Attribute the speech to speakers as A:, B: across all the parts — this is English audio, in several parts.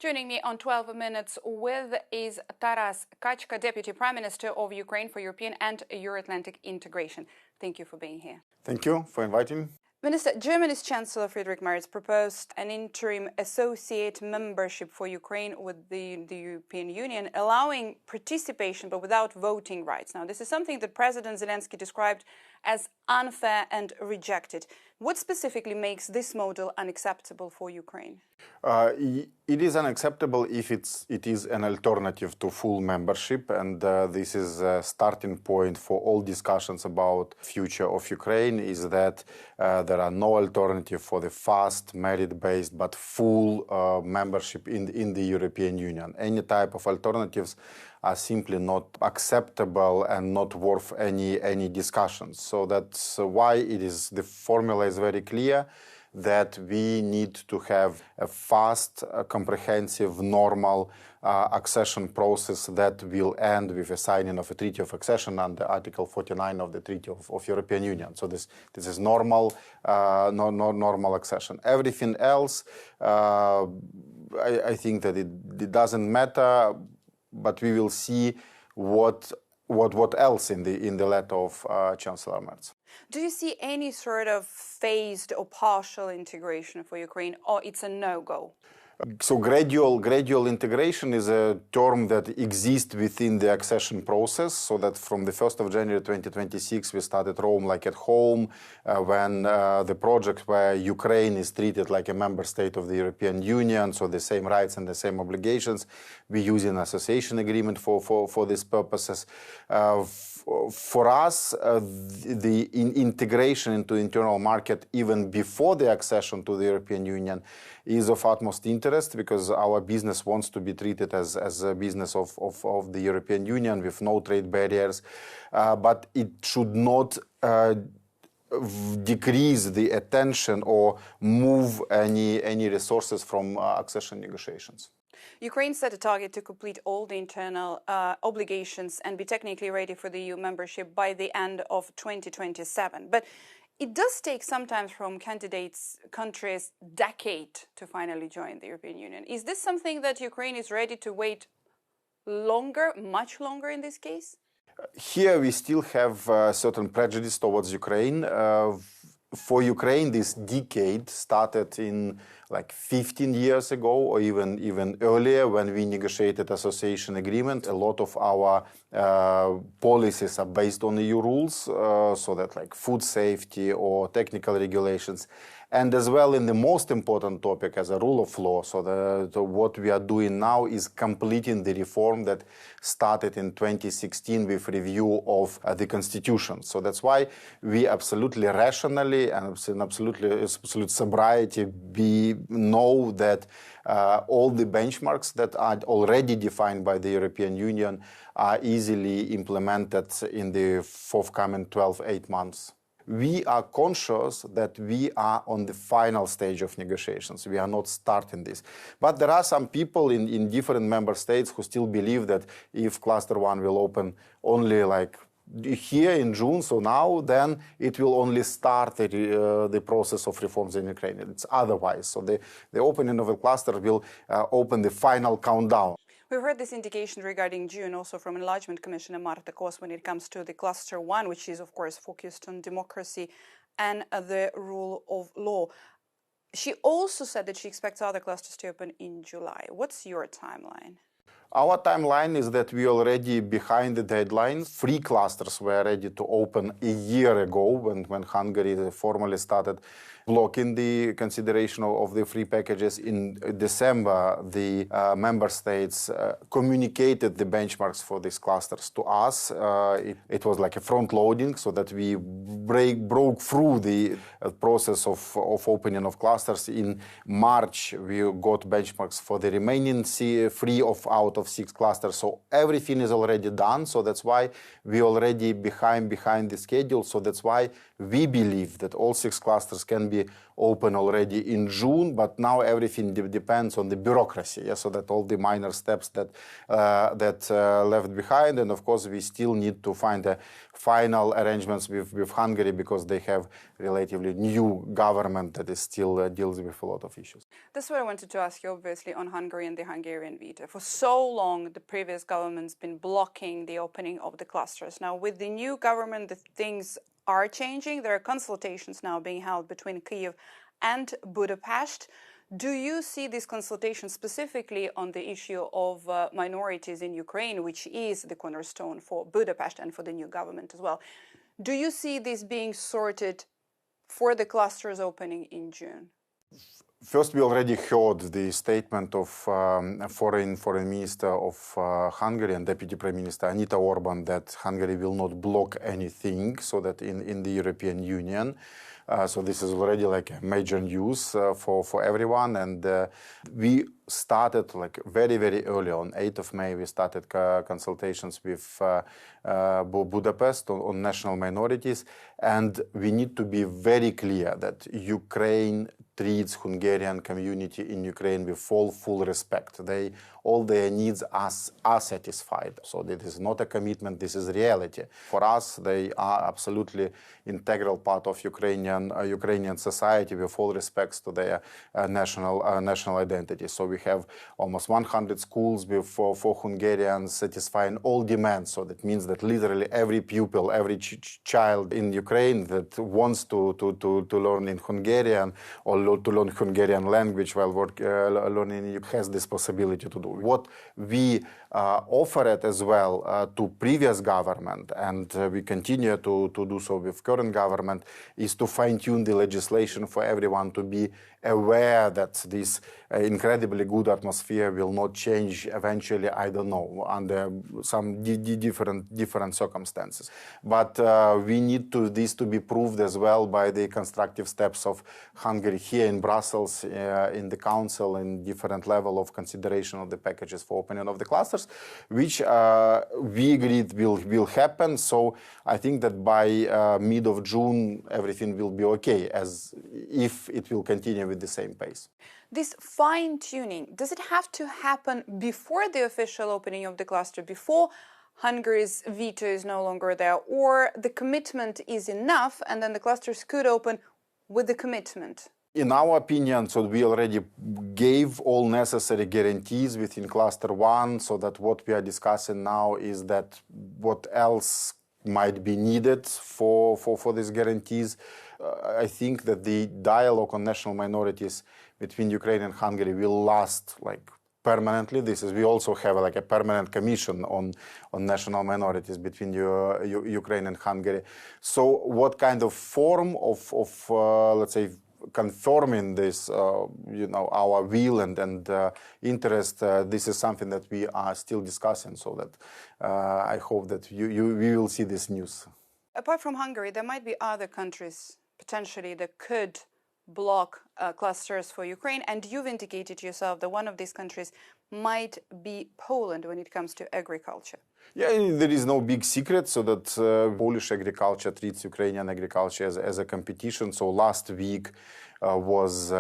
A: Joining me on 12 Minutes with is Taaras, Deputy Prime Minister of Ukraine for European and Euro-Atlantic integration. Thank you for being here.
B: Thank you for inviting me.
A: Minister, Germany's Chancellor Friedrich Merz proposed an interim associate membership for Ukraine with the European Union, allowing participation but without voting rights. Now, this is something that President Zelensky described as unfair and rejected. What specifically makes this model unacceptable for Ukraine?
B: It is unacceptable if it is an alternative to full membership, and this is a starting point for all discussions about future of Ukraine, is that there are no alternative for the fast, merit-based, but full membership in the European Union. Any type of alternatives are simply not acceptable and not worth any discussions. So that's why the formula is very clear, that we need to have a fast, comprehensive, normal accession process that will end with a signing of a treaty of accession under Article 49 of the Treaty of European Union. So this is normal, normal accession. Everything else, I think that it doesn't matter, but we will see what else in the letter of Chancellor Merz.
A: Do you see any sort of phased or partial integration for Ukraine, or it's a no-go?
B: So gradual integration is a term that exists within the accession process, so that from the 1st of January 2026 we started Rome like at home, when the project where Ukraine is treated like a member state of the European Union, so the same rights and the same obligations. We use an association agreement for these purposes. For us, the integration into the internal market even before the accession to the European Union is of utmost interest, because our business wants to be treated as a business of the European Union with no trade barriers, but it should not decrease the attention or move any resources from accession negotiations.
A: Ukraine set a target to complete all the internal obligations and be technically ready for the EU membership by the end of 2027. But it does take sometimes from candidates countries decade to finally join the European Union. Is this something that Ukraine is ready to wait longer, much longer in this case?
B: Here we still have certain prejudice towards Ukraine. For Ukraine, this decade started in like 15 years ago, or even earlier, when we negotiated association agreement. A lot of our policies are based on EU rules, so that like food safety or technical regulations, and as well in the most important topic as a rule of law. So what we are doing now is completing the reform that started in 2016 with review of the constitution. So that's why we absolutely rationally and in absolute sobriety know that all the benchmarks that are already defined by the European Union are easily implemented in the forthcoming 12-8 months. We are conscious that we are on the final stage of negotiations. We are not starting this. But there are some people in different member states who still believe that if Cluster 1 will open only like here in June, so now, then it will only start the process of reforms in Ukraine. It's otherwise. So the opening of a cluster will open the final countdown.
A: We've heard this indication regarding June also from Enlargement Commissioner Marta Kos when it comes to the Cluster 1, which is, of course, focused on democracy and the rule of law. She also said that she expects other clusters to open in July. What's your timeline?
B: Our timeline is that we are already behind the deadline. 3 clusters were ready to open a year ago when Hungary formally started blocking the consideration of the free packages. In December, the member states communicated the benchmarks for these clusters to us. It was like a front loading, so that we broke through the process of opening of clusters. In March, we got benchmarks for the remaining 3 out of of 6 clusters. So everything is already done. So that's why we already behind the schedule. So that's why we believe that all 6 clusters can be open already in June. But now everything depends on the bureaucracy. Yeah? So that all the minor steps that left behind. And of course, we still need to find a final arrangements with Hungary because they have relatively new government that is still deals with a lot of issues.
A: That's what I wanted to ask you, obviously, on Hungary and the Hungarian veto. For so long, the previous government's been blocking the opening of the clusters. Now, with the new government, the things are changing. There are consultations now being held between Kyiv and Budapest. Do you see these consultations specifically on the issue of minorities in Ukraine, which is the cornerstone for Budapest and for the new government as well? Do you see this being sorted for the clusters opening in June?
B: First, we already heard the statement of foreign minister of Hungary and deputy prime minister Anita Orban that Hungary will not block anything, so that in the European Union. So this is already like a major news for everyone. And we started like very, very early on, 8th of May, we started consultations with Budapest on national minorities. And we need to be very clear that Ukraine treats Hungarian community in Ukraine with full respect. All their needs are satisfied. So this is not a commitment, this is reality. For us, they are absolutely integral part of Ukrainian society with full respects to their national identity. So we have almost 100 schools for Hungarians satisfying all demands. So that means that literally every pupil, every child in Ukraine that wants to learn in Hungarian or to learn Hungarian language while learning has this possibility to do. What we offered as well to previous government, and we continue to do so with current government, is to fine-tune the legislation for everyone to be aware that this incredibly good atmosphere will not change eventually, I don't know, under some different circumstances. But we need this to be proved as well by the constructive steps of Hungary here in Brussels, in the Council, in different level of consideration of the packages for opening of the clusters, which we agreed will happen. So I think that by mid of June, everything will be okay, as if it will continue with the same pace.
A: This fine-tuning, does it have to happen before the official opening of the cluster, before Hungary's veto is no longer there, or the commitment is enough and then the clusters could open with the commitment?
B: In our opinion, so we already gave all necessary guarantees within cluster 1, so that what we are discussing now is that what else might be needed for these guarantees. I think that the dialogue on national minorities between Ukraine and Hungary will last like permanently. We also have like a permanent commission on national minorities between Ukraine and Hungary. So what kind of form of let's say, confirming this, our will and interest, this is something that we are still discussing, so that I hope that we will see this news.
A: Apart from Hungary, there might be other countries potentially that could block clusters for Ukraine, and you've indicated yourself that one of these countries might be Poland when it comes to agriculture.
B: Yeah, there is no big secret, so that Polish agriculture treats Ukrainian agriculture as a competition. So last week was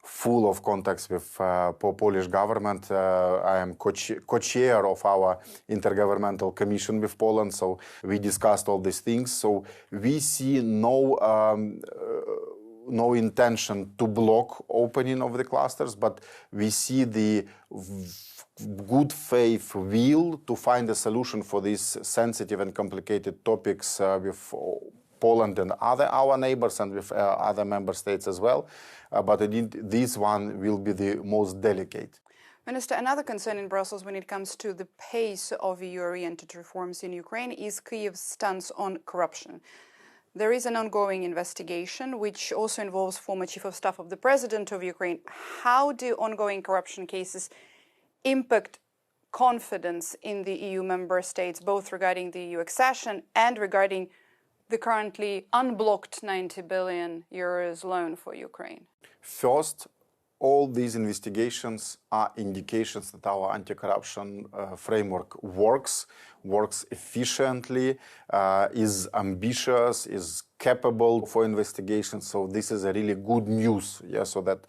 B: full of contacts with Polish government. I am co-chair of our intergovernmental commission with Poland, so we discussed all these things. So we see no intention to block opening of the clusters, but we see the good faith will to find a solution for these sensitive and complicated topics with Poland and our neighbors and with other member states as well. But indeed, this one will be the most delicate.
A: Minister, another concern in Brussels when it comes to the pace of EU-oriented reforms in Ukraine is Kyiv's stance on corruption. There is an ongoing investigation which also involves former chief of staff of the president of Ukraine. How do ongoing corruption cases impact confidence in the EU member states, both regarding the EU accession and regarding the currently unblocked 90 billion euros loan for Ukraine?
B: First, all these investigations are indications that our anti-corruption framework works efficiently, is ambitious, is capable for investigation. So this is a really good news. Yeah. So that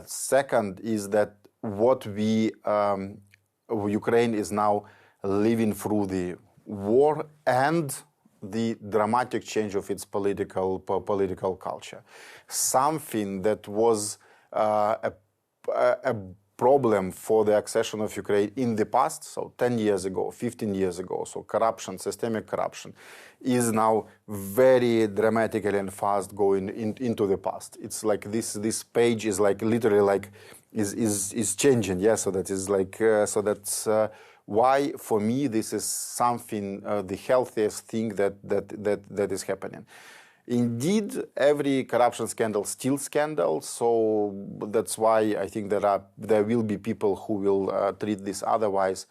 B: second is that what Ukraine is now living through the war and the dramatic change of its political culture. Something that was a problem for the accession of Ukraine in the past, so 10 years ago, 15 years ago, so corruption, systemic corruption, is now very dramatically and fast going into the past. It's like this page is like literally like is changing, yeah. So that is like so that's why for me this is something the healthiest thing that is happening. Indeed, every corruption scandal is still scandal, so that's why I think there will be people who will treat this otherwise.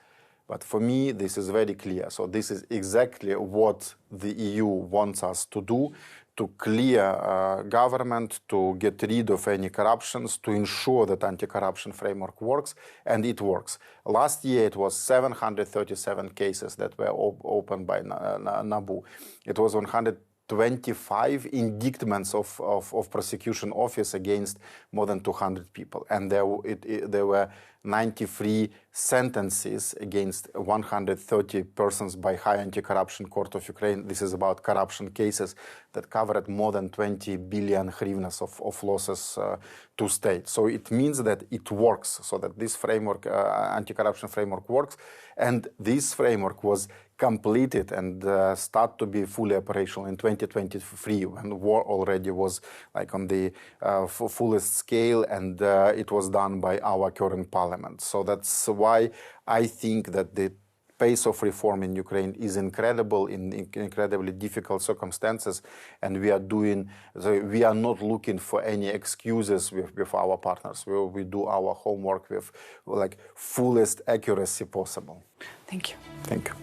B: But for me, this is very clear. So this is exactly what the EU wants us to do, to clear government, to get rid of any corruptions, to ensure that anti-corruption framework works, and it works. Last year, it was 737 cases that were opened by NABU. It was 125 indictments of prosecution office against more than 200 people. And there were 93 sentences against 130 persons by High Anti-Corruption Court of Ukraine. This is about corruption cases that covered more than 20 billion hryvnias of losses to state. So it means that it works, so that this framework, anti-corruption framework works. And this framework was completed and start to be fully operational in 2023, when war already was like on the fullest scale, and it was done by our current parliament. So that's why I think that the pace of reform in Ukraine is incredible in incredibly difficult circumstances, and we are not looking for any excuses with our partners. We do our homework with like fullest accuracy possible.
A: Thank you.
B: Thank you.